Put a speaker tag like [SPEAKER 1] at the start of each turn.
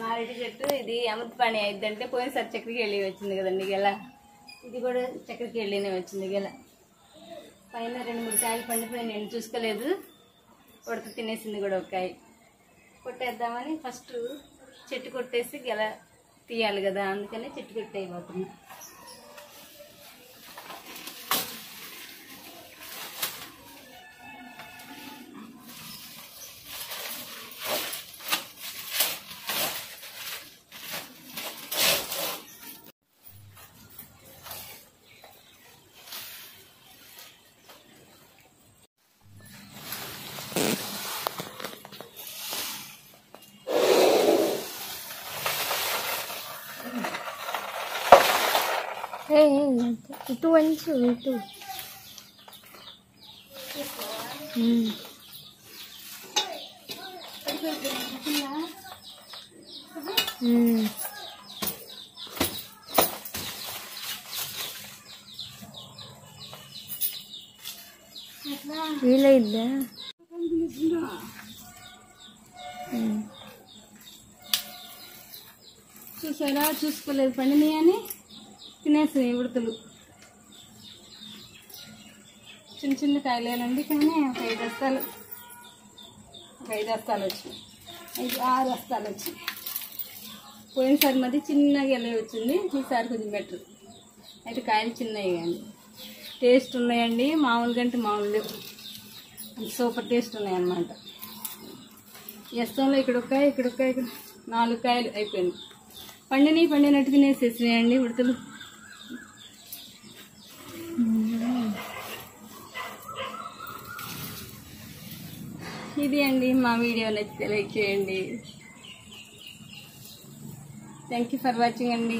[SPEAKER 1] మారేడు చెట్టు ఇది అమృతపాణి అయిద్దంటే పోయినసారి చక్కెరకి వెళ్ళి వచ్చింది కదండి గెల. ఇది కూడా చక్కెరకి వెళ్ళినే వచ్చింది గెల. పైన 2-3 కాయలు పండిపోయి నేను చూసుకోలేదు. ఉడత తినేసింది కూడా ఒక కాయ. కొట్టేద్దామని ఫస్ట్ చెట్టు కొట్టేసి గెల తీయాలి కదా, అందుకనే చెట్టు కొట్టేయబోతున్నా.
[SPEAKER 2] itu wancu itu. వీలైద్దా?
[SPEAKER 1] చూసారా, చూసుకోలేదు పండిని అని తినేసినాయి ఉడతలు. చిన్న చిన్న కాయలేనండి, కానీ ఒక 5 బస్తాలు వచ్చినాయి. 5-6 బస్తాలు వచ్చినాయి. పోయినసారి మధ్య చిన్నగా ఎలా వచ్చింది, ఈసారి కొంచెం బెటర్. అయితే కాయలు చిన్నవి కానీ టేస్ట్ ఉన్నాయండి. మామూలుగా అంటే మామూలు లేవు, సూపర్ టేస్ట్ ఉన్నాయన్నమాట. ఎస్తంలో ఇక్కడ 4 కాయలు అయిపోయింది. పండినట్టు తినేసేసినాయండి ఉడతలు. ఇది అండి మా వీడియో, నచ్చితే లైక్ చేయండి. థ్యాంక్ యూ ఫర్ వాచింగ్ అండి.